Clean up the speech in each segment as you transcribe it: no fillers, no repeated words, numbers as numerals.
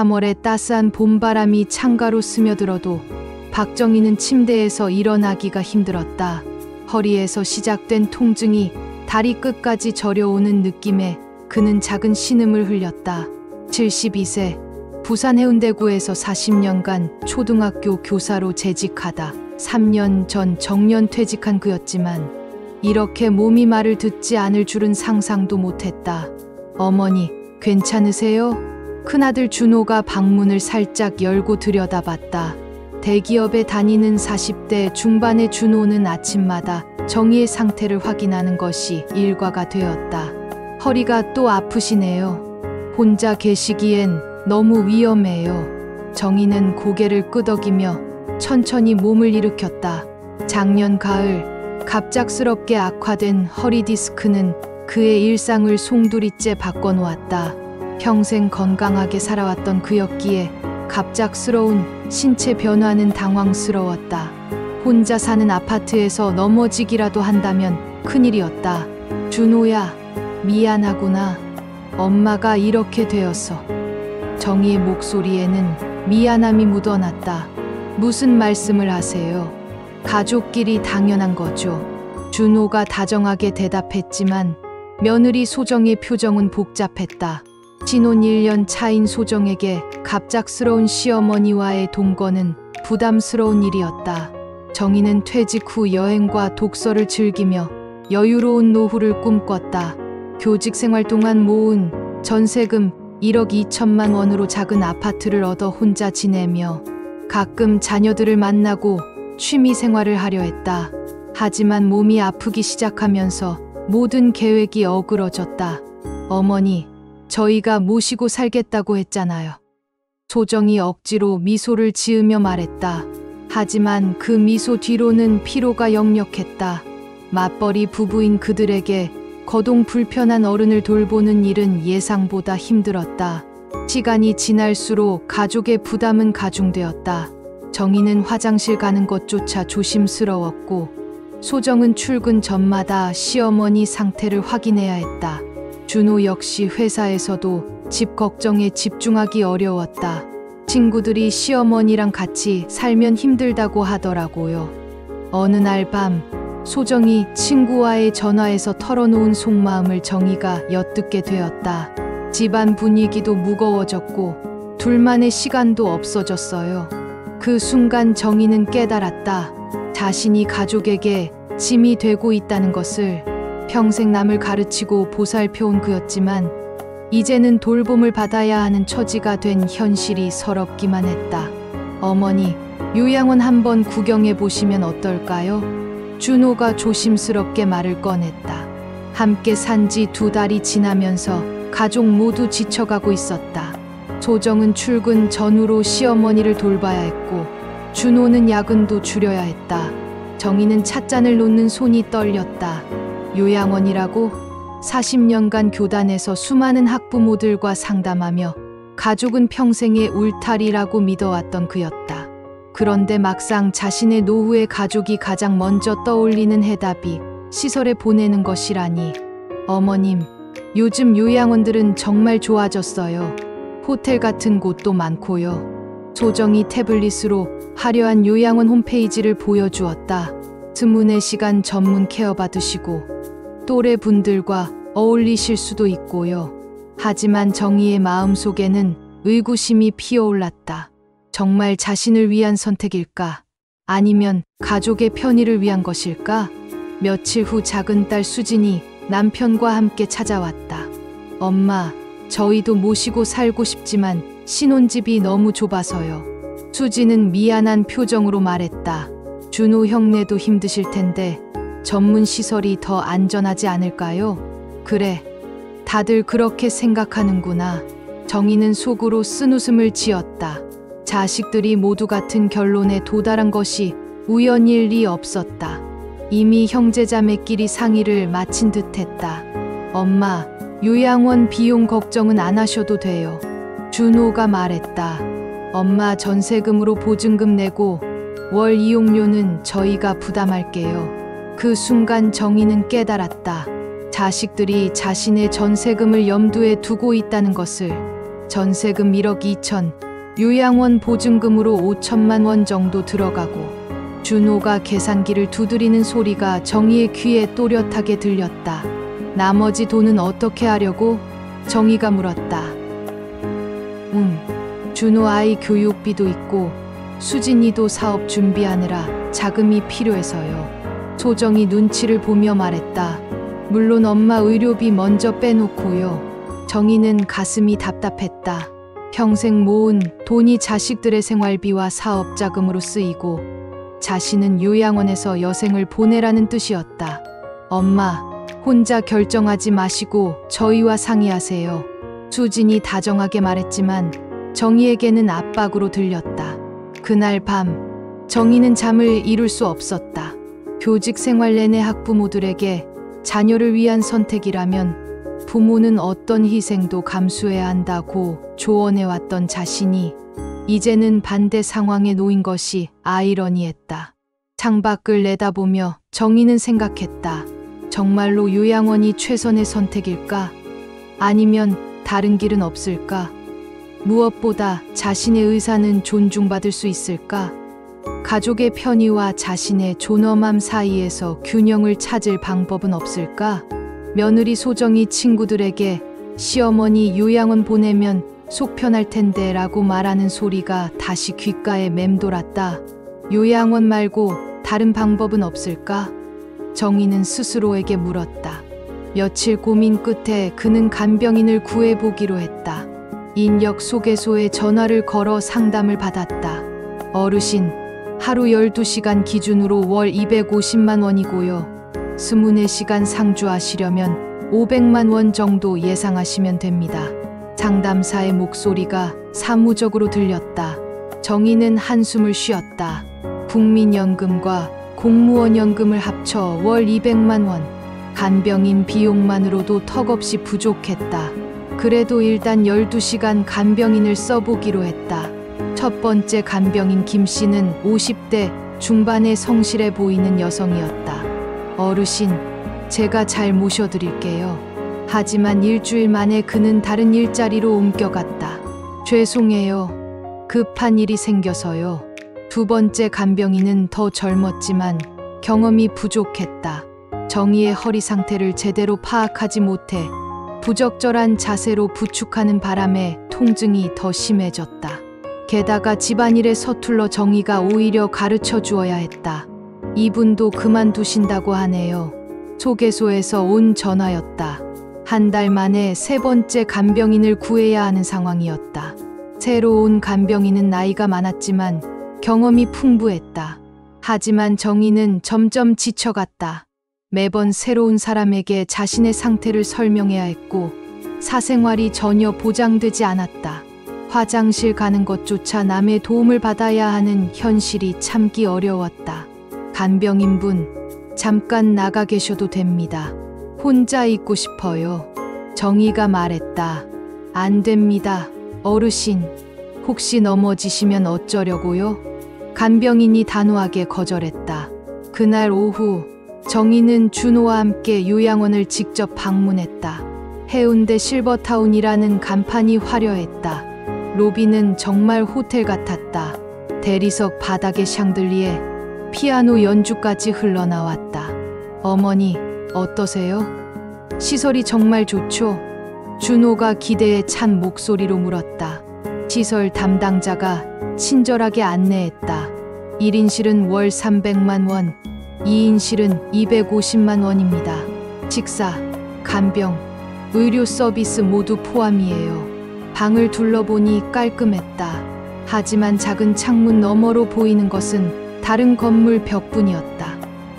3월의 따스한 봄바람이 창가로 스며들어도 박정희는 침대에서 일어나기가 힘들었다. 허리에서 시작된 통증이 다리 끝까지 저려오는 느낌에 그는 작은 신음을 흘렸다. 72세, 부산 해운대구에서 40년간 초등학교 교사로 재직하다 3년 전 정년 퇴직한 그였지만 이렇게 몸이 말을 듣지 않을 줄은 상상도 못했다. 어머니, 괜찮으세요? 큰아들 준호가 방문을 살짝 열고 들여다봤다. 대기업에 다니는 40대 중반의 준호는 아침마다 정희의 상태를 확인하는 것이 일과가 되었다. 허리가 또 아프시네요. 혼자 계시기엔 너무 위험해요. 정희는 고개를 끄덕이며 천천히 몸을 일으켰다. 작년 가을 갑작스럽게 악화된 허리 디스크는 그의 일상을 송두리째 바꿔놓았다. 평생 건강하게 살아왔던 그였기에 갑작스러운 신체 변화는 당황스러웠다. 혼자 사는 아파트에서 넘어지기라도 한다면 큰일이었다. 준호야, 미안하구나. 엄마가 이렇게 되었어. 정희의 목소리에는 미안함이 묻어났다. 무슨 말씀을 하세요? 가족끼리 당연한 거죠. 준호가 다정하게 대답했지만 며느리 소정의 표정은 복잡했다. 신혼 1년 차인 소정에게 갑작스러운 시어머니와의 동거는 부담스러운 일이었다. 정희는 퇴직 후 여행과 독서를 즐기며 여유로운 노후를 꿈꿨다. 교직 생활 동안 모은 전세금 1억 2천만 원으로 작은 아파트를 얻어 혼자 지내며 가끔 자녀들을 만나고 취미 생활을 하려 했다. 하지만 몸이 아프기 시작하면서 모든 계획이 어그러졌다. 어머니, 저희가 모시고 살겠다고 했잖아요. 소정이 억지로 미소를 지으며 말했다. 하지만 그 미소 뒤로는 피로가 역력했다. 맞벌이 부부인 그들에게 거동 불편한 어른을 돌보는 일은 예상보다 힘들었다. 시간이 지날수록 가족의 부담은 가중되었다. 정희는 화장실 가는 것조차 조심스러웠고 소정은 출근 전마다 시어머니 상태를 확인해야 했다. 준호 역시 회사에서도 집 걱정에 집중하기 어려웠다. 친구들이 시어머니랑 같이 살면 힘들다고 하더라고요. 어느 날 밤 소정이 친구와의 전화에서 털어놓은 속마음을 정희가 엿듣게 되었다. 집안 분위기도 무거워졌고 둘만의 시간도 없어졌어요. 그 순간 정희는 깨달았다. 자신이 가족에게 짐이 되고 있다는 것을. 평생 남을 가르치고 보살펴온 그였지만 이제는 돌봄을 받아야 하는 처지가 된 현실이 서럽기만 했다. 어머니, 요양원 한번 구경해 보시면 어떨까요? 준호가 조심스럽게 말을 꺼냈다. 함께 산 지 2달이 지나면서 가족 모두 지쳐가고 있었다. 소정은 출근 전후로 시어머니를 돌봐야 했고 준호는 야근도 줄여야 했다. 정희는 찻잔을 놓는 손이 떨렸다. 요양원이라고? 40년간 교단에서 수많은 학부모들과 상담하며 가족은 평생의 울타리라고 믿어왔던 그였다. 그런데 막상 자신의 노후에 가족이 가장 먼저 떠올리는 해답이 시설에 보내는 것이라니. 어머님, 요즘 요양원들은 정말 좋아졌어요. 호텔 같은 곳도 많고요. 소정이 태블릿으로 화려한 요양원 홈페이지를 보여주었다. 24시간 전문 케어 받으시고 또래 분들과 어울리실 수도 있고요. 하지만 정희의 마음속에는 의구심이 피어올랐다. 정말 자신을 위한 선택일까? 아니면 가족의 편의를 위한 것일까? 며칠 후 작은 딸 수진이 남편과 함께 찾아왔다. 엄마, 저희도 모시고 살고 싶지만 신혼집이 너무 좁아서요. 수진은 미안한 표정으로 말했다. 준호 형네도 힘드실 텐데 전문 시설이 더 안전하지 않을까요? 그래, 다들 그렇게 생각하는구나. 정희는 속으로 쓴웃음을 지었다. 자식들이 모두 같은 결론에 도달한 것이 우연일 리 없었다. 이미 형제자매끼리 상의를 마친 듯했다. 엄마, 요양원 비용 걱정은 안 하셔도 돼요. 준호가 말했다. 엄마 전세금으로 보증금 내고 월 이용료는 저희가 부담할게요. 그 순간 정희는 깨달았다. 자식들이 자신의 전세금을 염두에 두고 있다는 것을. 전세금 1억 2천, 요양원 보증금으로 5천만 원 정도 들어가고. 준호가 계산기를 두드리는 소리가 정희의 귀에 또렷하게 들렸다. 나머지 돈은 어떻게 하려고? 정희가 물었다. 준호 아이 교육비도 있고 수진이도 사업 준비하느라 자금이 필요해서요. 소정이 눈치를 보며 말했다. 물론 엄마 의료비 먼저 빼놓고요. 정희는 가슴이 답답했다. 평생 모은 돈이 자식들의 생활비와 사업 자금으로 쓰이고 자신은 요양원에서 여생을 보내라는 뜻이었다. 엄마, 혼자 결정하지 마시고 저희와 상의하세요. 수진이 다정하게 말했지만 정희에게는 압박으로 들렸다. 그날 밤 정희는 잠을 이룰 수 없었다. 교직 생활 내내 학부모들에게 자녀를 위한 선택이라면 부모는 어떤 희생도 감수해야 한다고 조언해왔던 자신이 이제는 반대 상황에 놓인 것이 아이러니했다. 창밖을 내다보며 정희는 생각했다. 정말로 요양원이 최선의 선택일까? 아니면 다른 길은 없을까? 무엇보다 자신의 의사는 존중받을 수 있을까? 가족의 편의와 자신의 존엄함 사이에서 균형을 찾을 방법은 없을까? 며느리 소정이 친구들에게 시어머니 요양원 보내면 속 편할 텐데 라고 말하는 소리가 다시 귓가에 맴돌았다. 요양원 말고 다른 방법은 없을까? 정희는 스스로에게 물었다. 며칠 고민 끝에 그는 간병인을 구해보기로 했다. 인력 소개소에 전화를 걸어 상담을 받았다. 어르신, 하루 12시간 기준으로 월 250만 원이고요. 24시간 상주하시려면 500만 원 정도 예상하시면 됩니다. 상담사의 목소리가 사무적으로 들렸다. 정희는 한숨을 쉬었다. 국민연금과 공무원연금을 합쳐 월 200만 원. 간병인 비용만으로도 턱없이 부족했다. 그래도 일단 12시간 간병인을 써보기로 했다. 첫 번째 간병인 김 씨는 50대 중반의 성실해 보이는 여성이었다. 어르신, 제가 잘 모셔드릴게요. 하지만 일주일 만에 그는 다른 일자리로 옮겨갔다. 죄송해요. 급한 일이 생겨서요. 두 번째 간병인은 더 젊었지만 경험이 부족했다. 정희의 허리 상태를 제대로 파악하지 못해 부적절한 자세로 부축하는 바람에 통증이 더 심해졌다. 게다가 집안일에 서툴러 정희가 오히려 가르쳐 주어야 했다. 이분도 그만두신다고 하네요. 소개소에서 온 전화였다. 한 달 만에 세 번째 간병인을 구해야 하는 상황이었다. 새로 온 간병인은 나이가 많았지만 경험이 풍부했다. 하지만 정희는 점점 지쳐갔다. 매번 새로운 사람에게 자신의 상태를 설명해야 했고 사생활이 전혀 보장되지 않았다. 화장실 가는 것조차 남의 도움을 받아야 하는 현실이 참기 어려웠다. 간병인분, 잠깐 나가 계셔도 됩니다. 혼자 있고 싶어요. 정희가 말했다. 안 됩니다. 어르신, 혹시 넘어지시면 어쩌려고요? 간병인이 단호하게 거절했다. 그날 오후 정희는 준호와 함께 요양원을 직접 방문했다. 해운대 실버타운이라는 간판이 화려했다. 로비는 정말 호텔 같았다. 대리석 바닥에 샹들리에 피아노 연주까지 흘러나왔다. 어머니, 어떠세요? 시설이 정말 좋죠? 준호가 기대에 찬 목소리로 물었다. 시설 담당자가 친절하게 안내했다. 1인실은 월 300만 원, 2인실은 250만 원입니다. 식사, 간병, 의료 서비스 모두 포함이에요. 방을 둘러보니 깔끔했다. 하지만 작은 창문 너머로 보이는 것은 다른 건물 벽뿐이었다.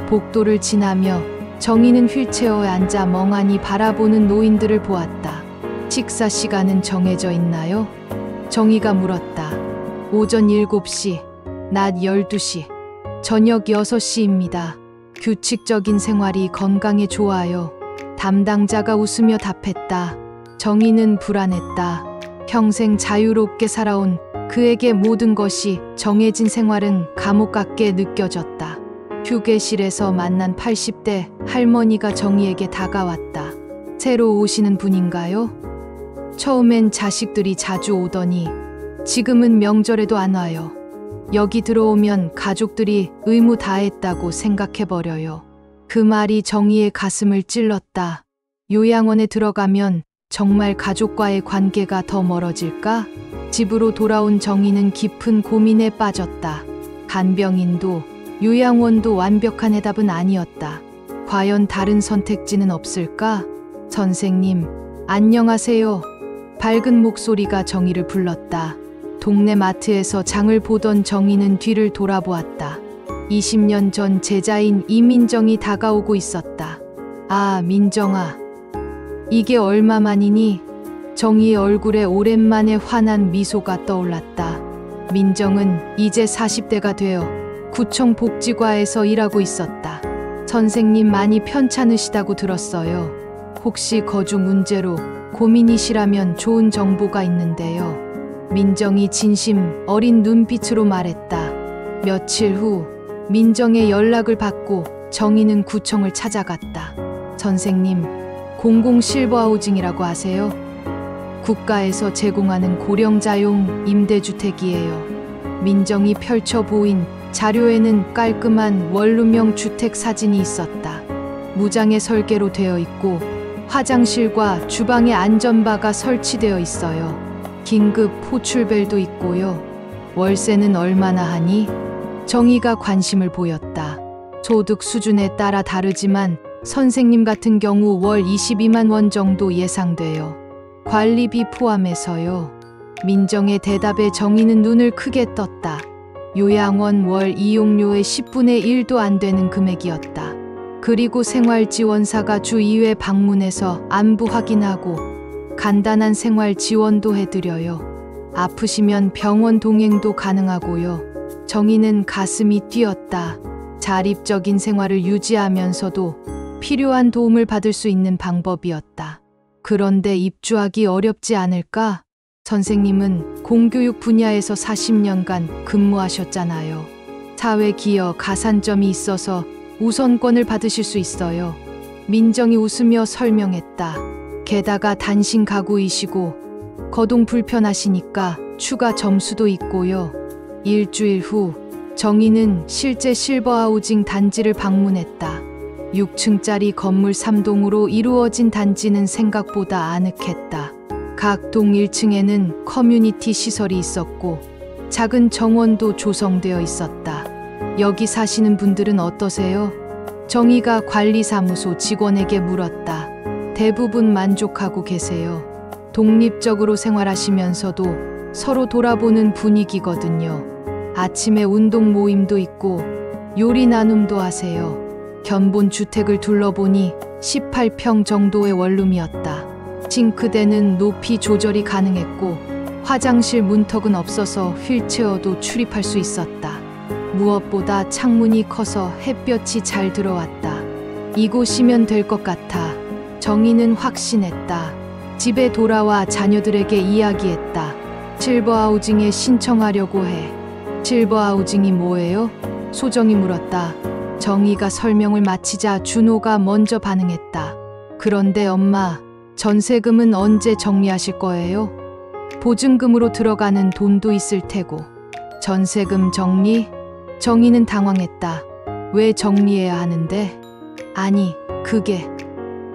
복도를 지나며 정희는 휠체어에 앉아 멍하니 바라보는 노인들을 보았다. 식사 시간은 정해져 있나요? 정희가 물었다. 오전 7시, 낮 12시, 저녁 6시입니다. 규칙적인 생활이 건강에 좋아요. 담당자가 웃으며 답했다. 정희는 불안했다. 평생 자유롭게 살아온 그에게 모든 것이 정해진 생활은 감옥 같게 느껴졌다. 휴게실에서 만난 80대 할머니가 정희에게 다가왔다. 새로 오시는 분인가요? 처음엔 자식들이 자주 오더니 지금은 명절에도 안 와요. 여기 들어오면 가족들이 의무 다했다고 생각해버려요. 그 말이 정희의 가슴을 찔렀다. 요양원에 들어가면 정말 가족과의 관계가 더 멀어질까? 집으로 돌아온 정희는 깊은 고민에 빠졌다. 간병인도 요양원도 완벽한 해답은 아니었다. 과연 다른 선택지는 없을까? 선생님, 안녕하세요. 밝은 목소리가 정희를 불렀다. 동네 마트에서 장을 보던 정희는 뒤를 돌아보았다. 20년 전 제자인 이민정이 다가오고 있었다. 아, 민정아. 이게 얼마만이니? 정희의 얼굴에 오랜만에 환한 미소가 떠올랐다. 민정은 이제 40대가 되어 구청 복지과에서 일하고 있었다. 선생님 많이 편찮으시다고 들었어요. 혹시 거주 문제로 고민이시라면 좋은 정보가 있는데요. 민정이 진심 어린 눈빛으로 말했다. 며칠 후 민정의 연락을 받고 정희는 구청을 찾아갔다. 선생님, 공공 실버하우징이라고 아세요? 국가에서 제공하는 고령자용 임대주택이에요. 민정이 펼쳐 보인 자료에는 깔끔한 원룸형 주택 사진이 있었다. 무장의 설계로 되어 있고 화장실과 주방에 안전바가 설치되어 있어요. 긴급 호출벨도 있고요. 월세는 얼마나 하니? 정희가 관심을 보였다. 소득 수준에 따라 다르지만 선생님 같은 경우 월 22만 원 정도 예상돼요. 관리비 포함해서요. 민정의 대답에 정희는 눈을 크게 떴다. 요양원 월 이용료의 10분의 1도 안 되는 금액이었다. 그리고 생활지원사가 주 2회 방문해서 안부 확인하고 간단한 생활 지원도 해드려요. 아프시면 병원 동행도 가능하고요. 정희는 가슴이 뛰었다. 자립적인 생활을 유지하면서도 필요한 도움을 받을 수 있는 방법이었다. 그런데 입주하기 어렵지 않을까? 선생님은 공교육 분야에서 40년간 근무하셨잖아요. 사회기여 가산점이 있어서 우선권을 받으실 수 있어요. 민정이 웃으며 설명했다. 게다가 단신 가구이시고 거동 불편하시니까 추가 점수도 있고요. 일주일 후 정희는 실제 실버하우징 단지를 방문했다. 6층짜리 건물 3동으로 이루어진 단지는 생각보다 아늑했다. 각 동 1층에는 커뮤니티 시설이 있었고 작은 정원도 조성되어 있었다. 여기 사시는 분들은 어떠세요? 정희가 관리사무소 직원에게 물었다. 대부분 만족하고 계세요. 독립적으로 생활하시면서도 서로 돌아보는 분위기거든요. 아침에 운동 모임도 있고 요리 나눔도 하세요. 견본 주택을 둘러보니 18평 정도의 원룸이었다. 싱크대는 높이 조절이 가능했고 화장실 문턱은 없어서 휠체어도 출입할 수 있었다. 무엇보다 창문이 커서 햇볕이 잘 들어왔다. 이곳이면 될 것 같아. 정희는 확신했다. 집에 돌아와 자녀들에게 이야기했다. 실버하우징에 신청하려고 해. 실버하우징이 뭐예요? 소정이 물었다. 정희가 설명을 마치자 준호가 먼저 반응했다. 그런데 엄마, 전세금은 언제 정리하실 거예요? 보증금으로 들어가는 돈도 있을 테고. 전세금 정리? 정희는 당황했다. 왜 정리해야 하는데? 아니, 그게...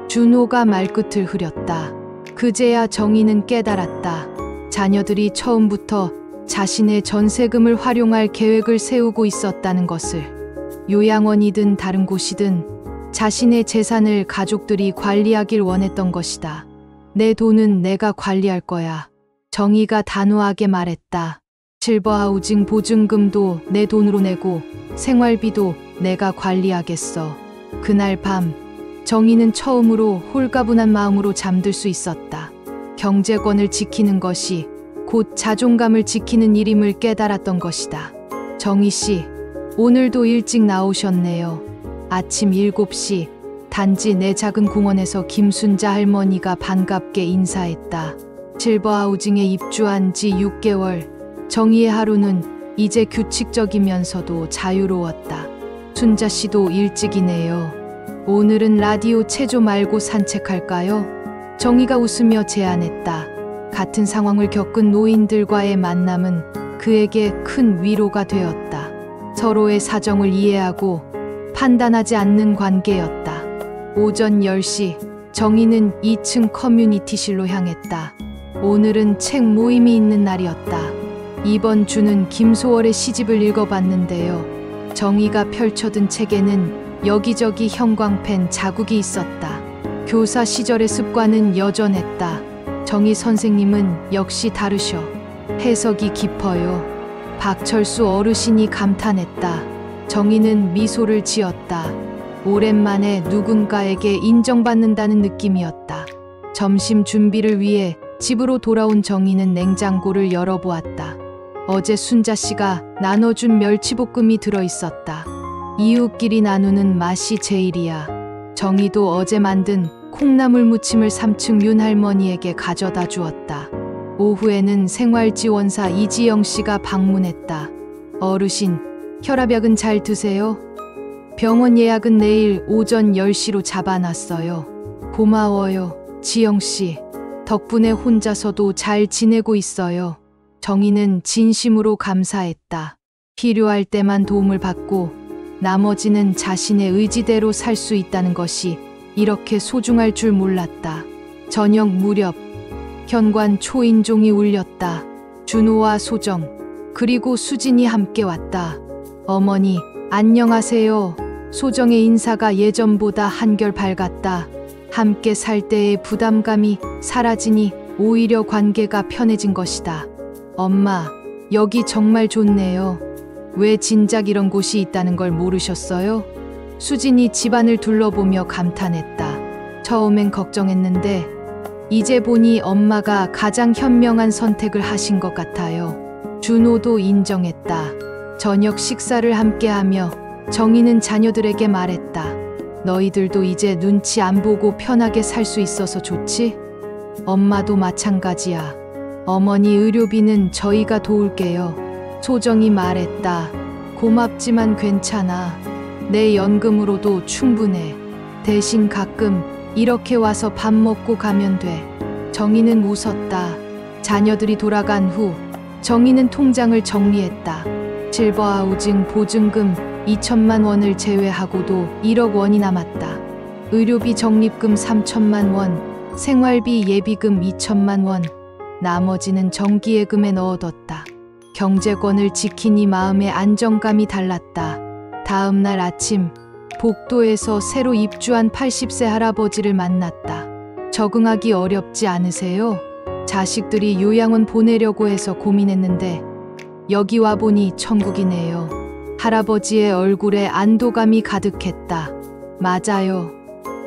준호가 말끝을 흐렸다. 그제야 정희는 깨달았다. 자녀들이 처음부터 자신의 전세금을 활용할 계획을 세우고 있었다는 것을. 요양원이든 다른 곳이든 자신의 재산을 가족들이 관리하길 원했던 것이다. 내 돈은 내가 관리할 거야. 정희가 단호하게 말했다. 실버하우징 보증금도 내 돈으로 내고 생활비도 내가 관리하겠어. 그날 밤 정희는 처음으로 홀가분한 마음으로 잠들 수 있었다. 경제권을 지키는 것이 곧 자존감을 지키는 일임을 깨달았던 것이다. 정희 씨, 오늘도 일찍 나오셨네요. 아침 7시 단지 내 작은 공원에서 김순자 할머니가 반갑게 인사했다. 실버하우징에 입주한 지 6개월, 정희의 하루는 이제 규칙적이면서도 자유로웠다. 순자 씨도 일찍이네요. 오늘은 라디오 체조 말고 산책할까요? 정희가 웃으며 제안했다. 같은 상황을 겪은 노인들과의 만남은 그에게 큰 위로가 되었다. 서로의 사정을 이해하고 판단하지 않는 관계였다. 오전 10시 정희는 2층 커뮤니티실로 향했다. 오늘은 책 모임이 있는 날이었다. 이번 주는 김소월의 시집을 읽어봤는데요. 정희가 펼쳐든 책에는 여기저기 형광펜 자국이 있었다. 교사 시절의 습관은 여전했다. 정희 선생님은 역시 다르셔. 해석이 깊어요. 박철수 어르신이 감탄했다. 정희는 미소를 지었다. 오랜만에 누군가에게 인정받는다는 느낌이었다. 점심 준비를 위해 집으로 돌아온 정희는 냉장고를 열어보았다. 어제 순자 씨가 나눠준 멸치볶음이 들어있었다. 이웃끼리 나누는 맛이 제일이야. 정희도 어제 만든 콩나물 무침을 3층 윤 할머니에게 가져다 주었다. 오후에는 생활지원사 이지영 씨가 방문했다. 어르신, 혈압약은 잘 드세요? 병원 예약은 내일 오전 10시로 잡아놨어요. 고마워요, 지영 씨. 덕분에 혼자서도 잘 지내고 있어요. 정희는 진심으로 감사했다. 필요할 때만 도움을 받고 나머지는 자신의 의지대로 살 수 있다는 것이 이렇게 소중할 줄 몰랐다. 저녁 무렵 현관 초인종이 울렸다. 준호와 소정 그리고 수진이 함께 왔다. 어머니, 안녕하세요. 소정의 인사가 예전보다 한결 밝았다. 함께 살 때의 부담감이 사라지니 오히려 관계가 편해진 것이다. 엄마, 여기 정말 좋네요. 왜 진작 이런 곳이 있다는 걸 모르셨어요? 수진이 집안을 둘러보며 감탄했다. 처음엔 걱정했는데 이제 보니 엄마가 가장 현명한 선택을 하신 것 같아요. 준호도 인정했다. 저녁 식사를 함께하며 정희는 자녀들에게 말했다. 너희들도 이제 눈치 안 보고 편하게 살 수 있어서 좋지? 엄마도 마찬가지야. 어머니 의료비는 저희가 도울게요. 소정이 말했다. 고맙지만 괜찮아. 내 연금으로도 충분해. 대신 가끔 이렇게 와서 밥 먹고 가면 돼. 정희는 웃었다. 자녀들이 돌아간 후 정희는 통장을 정리했다. 실버하우징 보증금 2천만 원을 제외하고도 1억 원이 남았다. 의료비 적립금 3천만 원, 생활비 예비금 2천만 원, 나머지는 정기예금에 넣어뒀다. 경제권을 지키니 마음의 안정감이 달랐다. 다음 날 아침 복도에서 새로 입주한 80세 할아버지를 만났다. 적응하기 어렵지 않으세요? 자식들이 요양원 보내려고 해서 고민했는데 여기 와보니 천국이네요. 할아버지의 얼굴에 안도감이 가득했다. 맞아요.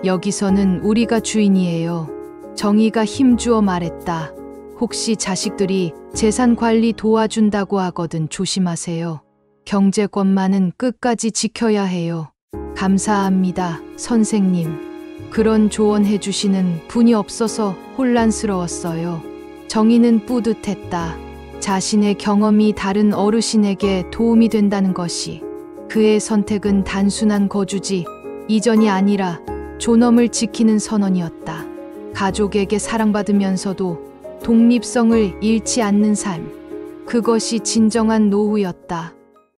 여기서는 우리가 주인이에요. 정희가 힘주어 말했다. 혹시 자식들이 재산 관리 도와준다고 하거든 조심하세요. 경제권만은 끝까지 지켜야 해요. 감사합니다, 선생님. 그런 조언해 주시는 분이 없어서 혼란스러웠어요. 정희는 뿌듯했다. 자신의 경험이 다른 어르신에게 도움이 된다는 것이. 그의 선택은 단순한 거주지 이전이 아니라 존엄을 지키는 선언이었다. 가족에게 사랑받으면서도 독립성을 잃지 않는 삶. 그것이 진정한 노후였다.